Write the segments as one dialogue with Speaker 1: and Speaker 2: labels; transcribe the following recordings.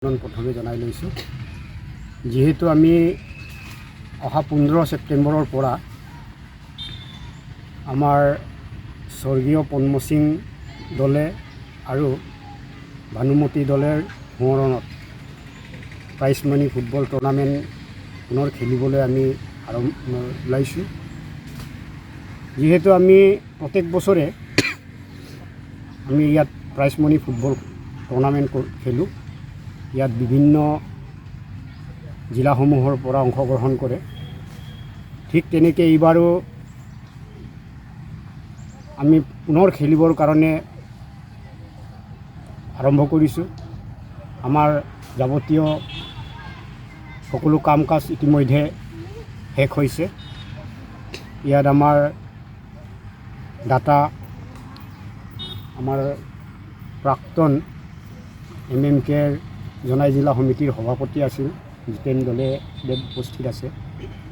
Speaker 1: প্ৰথমে জনাই লৈছোঁ যিহেতু আমি অহা 15 ছেপ্টেম্বৰৰ পৰা আমাৰ স্বৰ্গীয় পদ্মসিং দলে আৰু ভানুমতী দলেৰ সোঁৱৰণত প্ৰাইজ মানি ফুটবল টুৰ্ণামেণ্ট পুনৰ খেলিবলৈ আমি ওলাইছোঁ। যিহেতু আমি প্ৰত্যেক বছৰে আমি ইয়াত প্ৰাইজ মানি ফুটবল টুৰ্ণামেণ্ট খেলোঁ। ইয়াত বিভিন্ন জিলাসমূহৰ পৰা অংশগ্ৰহণ কৰে। ঠিক তেনেকৈ এইবাৰো আমি পুনৰ খেলিবৰ কাৰণে আৰম্ভ কৰিছোঁ। আমাৰ যাৱতীয় সকলো কাম কাজ ইতিমধ্যে শেষ হৈছে। ইয়াত আমাৰ ডাটা আমাৰ প্ৰাক্তন MMK জনাই জিলা সমিতিৰ সভাপতি আছিল জিতেন দলে উপস্থিত আছে।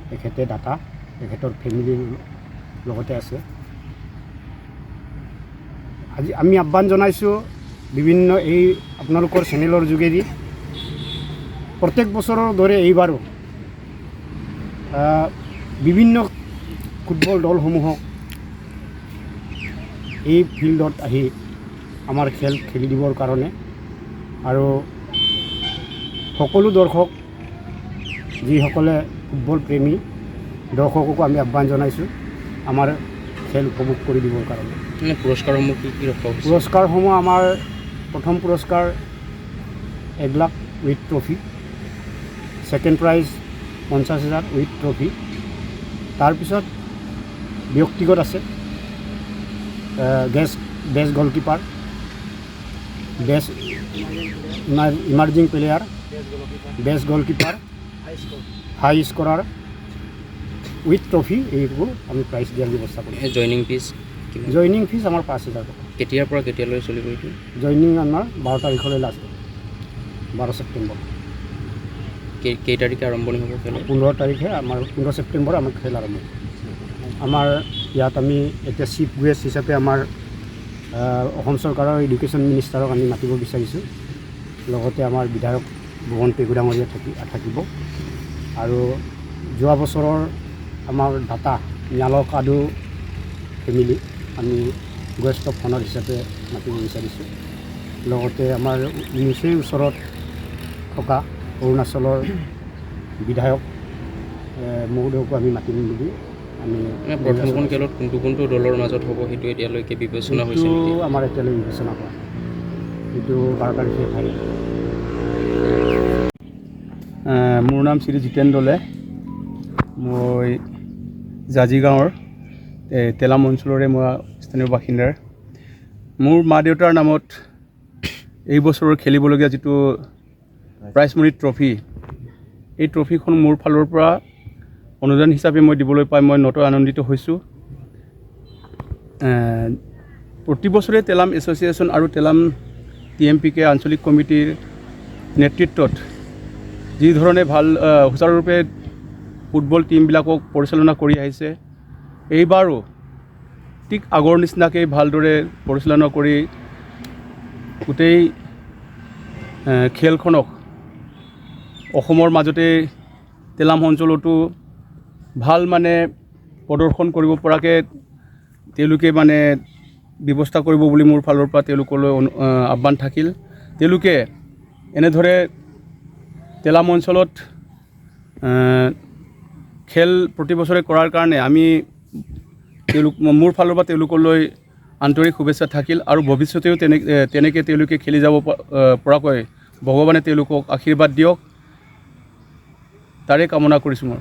Speaker 1: তেখেতে ডাটা তেখেতৰ ফেমিলিৰ লগতে আছে। আজি আমি আহ্বান জনাইছোঁ বিভিন্ন এই আপোনালোকৰ চেনেলৰ যোগেদি প্ৰত্যেক বছৰৰ দৰে এইবাৰো বিভিন্ন ফুটবল দলসমূহক এই ফিল্ডত আহি আমাৰ খেল খেলি দিবৰ কাৰণে আৰু সকলো দৰ্শক যিসকলে ফুটবল প্ৰেমী দৰ্শককো আমি আহ্বান জনাইছোঁ আমাৰ খেল উপভোগ কৰি দিবৰ কাৰণে।
Speaker 2: পুৰস্কাৰসমূহ কি কি ৰখা হৈছে?
Speaker 1: পুৰস্কাৰসমূহ আমাৰ প্ৰথম পুৰস্কাৰ 1 lakh with trophy, second prize 50,000 with trophy. তাৰপিছত ব্যক্তিগত আছে best goalkeeper, best emerging player, best goalkeeper, high scorer with trophy. এইবোৰ আমি প্ৰাইজ দিয়াৰ ব্যৱস্থা কৰিম। জইনিং ফিজ আমাৰ 5,000 টকা।
Speaker 2: কেতিয়াৰ পৰা কেতিয়ালৈ চলিব এইটো?
Speaker 1: জইনিং আমাৰ 12 তাৰিখলৈ লাষ্ট, 12 ছেপ্টেম্বৰ।
Speaker 2: কেই তাৰিখে আৰম্ভণি হ'ব খেল?
Speaker 1: 15 তাৰিখে আমাৰ 15 ছেপ্টেম্বৰ আমাৰ খেল আৰম্ভ। আমাৰ ইয়াত আমি এতিয়া চিফ গেষ্ট হিচাপে আমাৰ অসম চৰকাৰৰ এডুকেশ্যন মিনিষ্টাৰক আমি মাতিব বিচাৰিছোঁ। লগতে আমাৰ বিধায়ক ভুৱন পেগু ডাঙৰীয়া থাকিব আৰু যোৱা বছৰৰ আমাৰ দাতা ন্যালক আদু ফেমিলি আমি গেষ্ট অফ অনাৰ হিচাপে মাতিব বিচাৰিছোঁ। লগতে আমাৰ নিচেই ওচৰত থকা অৰুণাচলৰ বিধায়ক মহোদয়কো আমি মাতিম বুলি আমি
Speaker 2: প্ৰথমখন খেলত কোনটো দলৰ মাজত হ'ব সেইটো এতিয়ালৈকে বিবেচনা হৈছে নেকি?
Speaker 1: আমাৰ এতিয়ালৈকে বিবেচনা কৰা সেইটো 12 তাৰিখে ফাইনেল। মোৰ নাম শ্ৰী জিতেন দলে। মই জাজি গাঁৱৰ তেলাম অঞ্চলৰে মই স্থানীয় বাসিন্দাৰ। মোৰ মা দেউতাৰ নামত এই বছৰৰ খেলিবলগীয়া যিটো প্ৰাইজ মানি ট্ৰফি, এই ট্ৰফিখন মোৰ ফালৰ পৰা অনুদান হিচাপে মই দিবলৈ পাই মই নথৈ আনন্দিত হৈছোঁ। প্ৰতি বছৰে তেলাম এছ'চিয়েশ্যন আৰু তেলাম TMPK আঞ্চলিক কমিটিৰ নেতৃত্বত যি ধৰণে ভাল সুচাৰুৰূপে ফুটবল টীমবিলাকক পৰিচালনা কৰি আহিছে, এইবাৰো ঠিক আগৰ নিচিনাকৈ ভালদৰে পৰিচালনা কৰি গোটেই খেলখনক অসমৰ মাজতে তেলাম অঞ্চলতো ভাল মানে প্ৰদৰ্শন কৰিব পৰাকৈ তেওঁলোকে মানে ব্যৱস্থা কৰিব বুলি মোৰ ফালৰ পৰা তেওঁলোকলৈ আহ্বান থাকিল। তেওঁলোকে এনেদৰে তেলাম অঞ্চলত খেল প্ৰতি বছৰে কৰাৰ কাৰণে আমি মোৰ ফালৰ পৰা তেওঁলোকলৈ আন্তৰিক শুভেচ্ছা থাকিল আৰু ভৱিষ্যতেও তেনেকৈ তেওঁলোকে খেলি যাব পৰাকৈ ভগৱানে তেওঁলোকক আশীৰ্বাদ দিয়ক, তাৰে কামনা কৰিছোঁ মই।